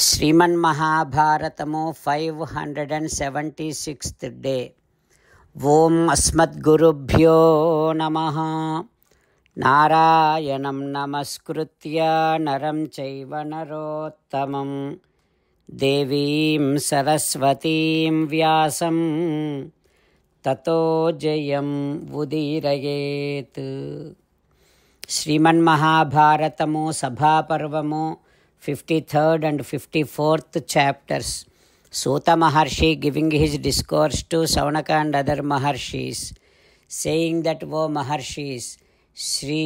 శ్రీమన్ మహాభారతము 576th day. ఓం అస్మద్గురుభ్యో నమః. నారాయణం నమస్కృత్య నరం చైవ నరోత్తమం దేవీం సరస్వతీం వ్యాసం తతో జయం ఉదీరయేత్. శ్రీమన్ మహాభారతము సభాపర్వము 53rd and 54th chapters. Suta Maharshi giving his discourse to Saunaka and other Maharshis, saying that, O Maharshis, Sri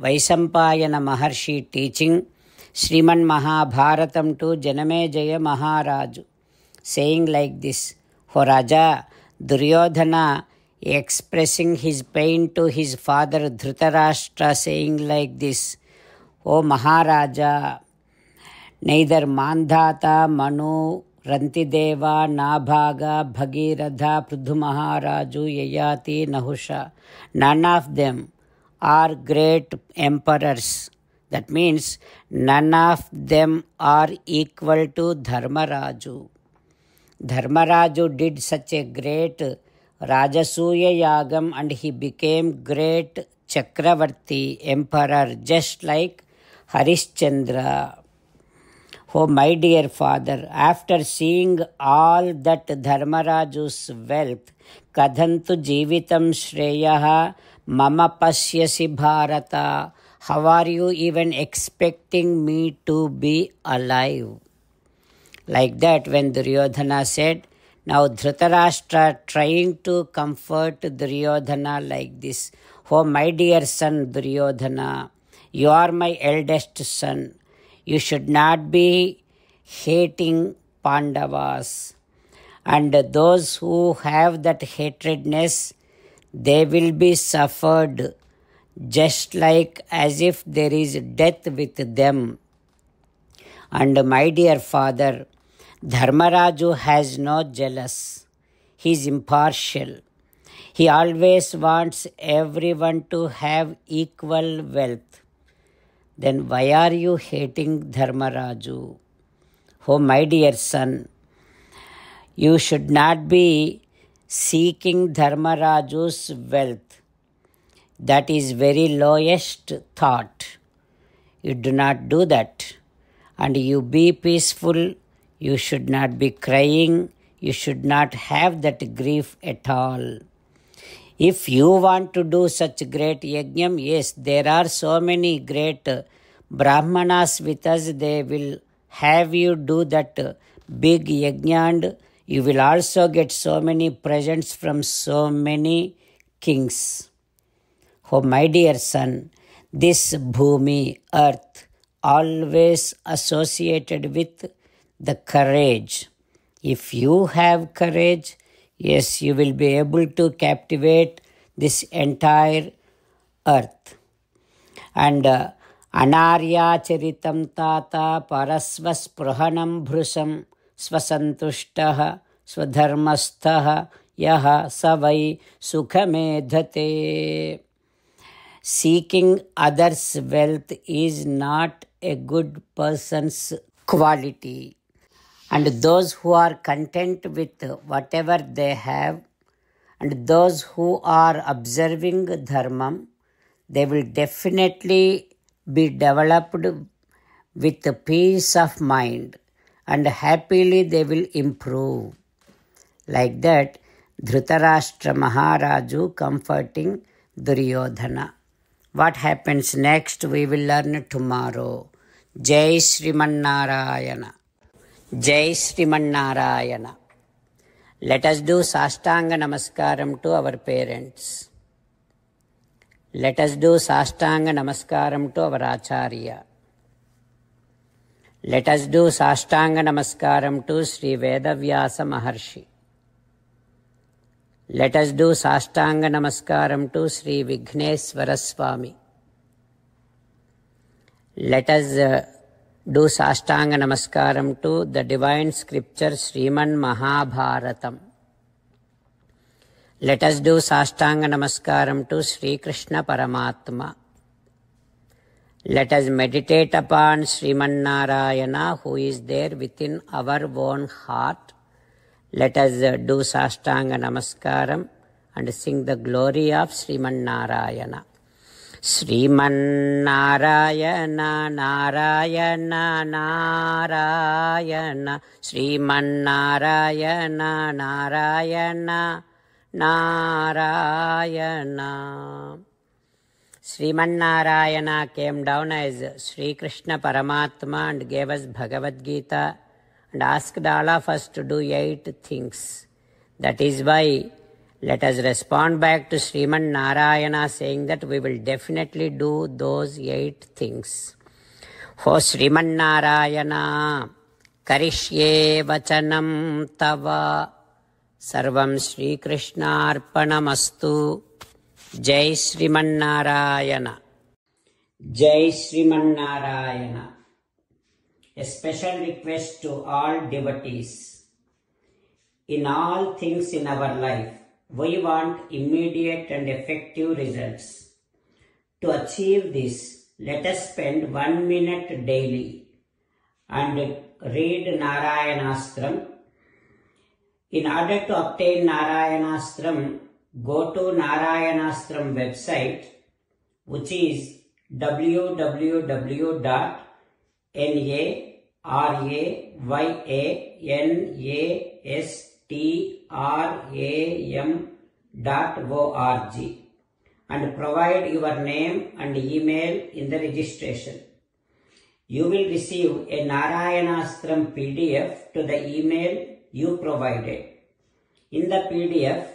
Vaisampayana Maharshi teaching Sriman Mahabharatam to Janamejaya Maharaju, saying like this: O Raja, Duryodhana expressing his pain to his father Dhritarashtra, saying like this: O Maharaja, neither Mandhata, Manu, Rantideva, Nabhaga, Bhagiratha, Pridhu Maharaju, Yayati, Nahusha, none of them are great emperors. That means none of them are equal to Dharmaraju. Dharmaraju did such a great Rajasuya Yagam and he became great Chakravarti emperor, just like Harishchandra. Oh my dear father, after seeing all that Dharmaraju's wealth, kadhantu jeevitam shreyaha mama pasyasi bharata, how are you even expecting me to be alive? Like that, when Duryodhana said, now Dhritarashtra trying to comfort Duryodhana like this: Oh my dear son Duryodhana, you are my eldest son. You should not be hating Pandavas. And those who have that hatredness, they will be suffered just like as if there is death with them. And my dear father, Dharmaraju has no jealous. He is impartial. He always wants everyone to have equal wealth. Then why are you hating Dharmaraju? Oh my dear son, you should not be seeking Dharmaraju's wealth. That is very lowest thought. You do not do that. And you be peaceful. You should not be crying. You should not have that grief at all. If you want to do such great yajnam, yes, there are so many great Brahmanas with us. They will have you do that big yajna and you will also get so many presents from so many kings. Oh my dear son, this bhumi, earth, always associated with the courage. If you have courage, yes, you will be able to captivate this entire earth. And Anarya charitam tata parasvas prahanam bhrusam svasantushtaha swadharmastaha yaha savai sukhamedhate. Seeking others' wealth is not a good person's quality. And those who are content with whatever they have, and those who are observing dharmam, they will definitely be developed with peace of mind, and happily they will improve. Like that, Dhritarashtra Maharaju comforting Duryodhana. What happens next, we will learn tomorrow. Jai Shriman Narayana. Jai Shriman Narayana. Let us do Sastanga Namaskaram to our parents. Let us do Sastanga Namaskaram to our Acharya. Let us do Sastanga Namaskaram to Sri Vedavyasa Maharshi. Let us do Sastanga Namaskaram to Sri Vigneswara Swami. Let us do Sastanga Namaskaram to the divine scripture Sriman Mahabharatam. Let us do Sastanga Namaskaram to Sri Krishna Paramatma. Let us meditate upon Sriman Narayana who is there within our own heart. Let us do Sastanga Namaskaram and sing the glory of Sriman Narayana. Sriman Narayana Narayana Narayana Sriman Narayana Narayana Narayana. Sriman Narayana came down as Sri Krishna Paramatma and gave us Bhagavad Gita and asked all of us to do 8 things. That is why let us respond back to Sriman Narayana saying that we will definitely do those 8 things. O Sriman Narayana, Karishye Vachanam Tava, Sarvam Sri Krishna Arpanamastu. Jai Sriman Narayana. Jai Sriman Narayana. A special request to all devotees. In all things in our life, we want immediate and effective results. To achieve this, let us spend 1 minute daily and read Narayanastram. In order to obtain Narayanastram, go to Narayanastram website, which is www.narayanastram.org and provide your name and email in the registration. You will receive a Narayanastram PDF to the email you provided. In the PDF,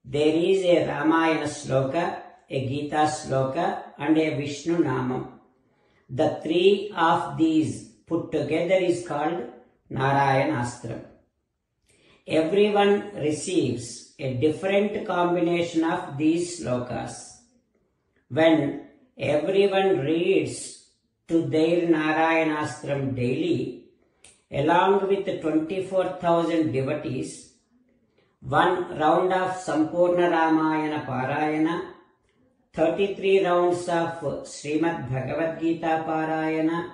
there is a Ramayana Sloka, a Gita Sloka and a Vishnu Namam. The 3 of these put together is called Narayanastram. Everyone receives a different combination of these slokas. When everyone reads to their Narayanastram daily, along with 24,000 devotees, 1 round of Sampurna Ramayana Parayana, 33 rounds of Srimad Bhagavad Gita Parayana,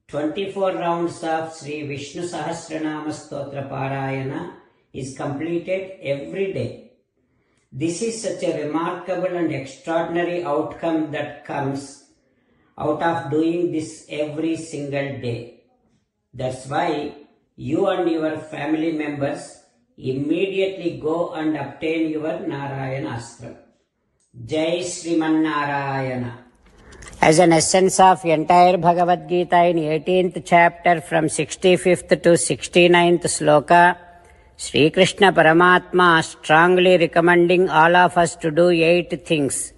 24 rounds of Sri Vishnu Sahasranama Stotra Parayana is completed every day. This is such a remarkable and extraordinary outcome that comes out of doing this every single day. That's why you and your family members immediately go and obtain your Narayanastram. Jai Sriman Narayana. As an essence of entire Bhagavad Gita in 18th chapter from 65th to 69th sloka, Sri Krishna Paramatma strongly recommending all of us to do 8 things.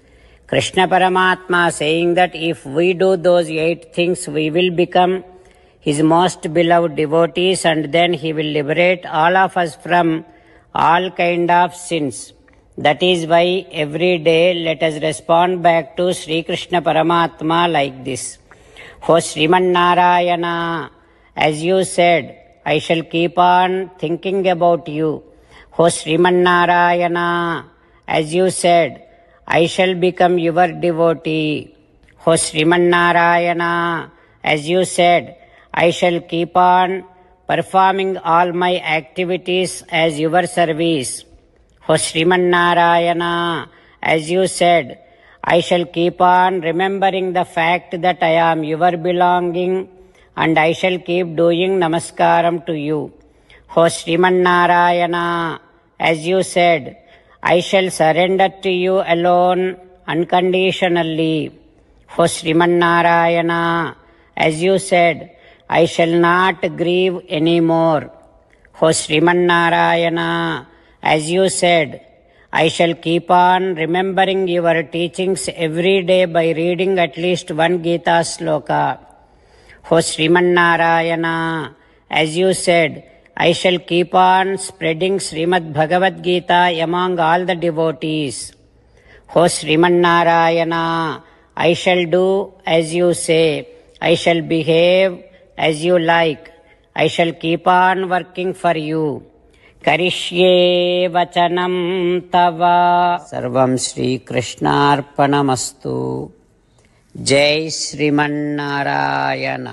Krishna Paramatma saying that if we do those 8 things, we will become His most beloved devotees and then He will liberate all of us from all kind of sins. That is why every day let us respond back to Sri Krishna Paramatma like this. O Sriman Narayana, as you said, I shall keep on thinking about you. O Sriman Narayana, as you said, I shall become your devotee. O Sriman Narayana, as you said, I shall keep on performing all my activities as your service. O Sriman Narayana, as you said, I shall keep on remembering the fact that I am your belonging and I shall keep doing namaskaram to you. O Sriman Narayana, as you said, I shall surrender to you alone unconditionally. O Sriman Narayana, as you said, I shall not grieve anymore. O Sriman Narayana, as you said, I shall keep on remembering your teachings every day by reading at least 1 Gita sloka. O Sriman Narayana, as you said, I shall keep on spreading Srimad Bhagavad Gita among all the devotees. O Sriman Narayana, I shall do as you say. I shall behave as you like. I shall keep on working for you. Karishye vachanam tava. Sarvam Shri Krishnarpanamastu. జై శ్రీమన్నారాయణ.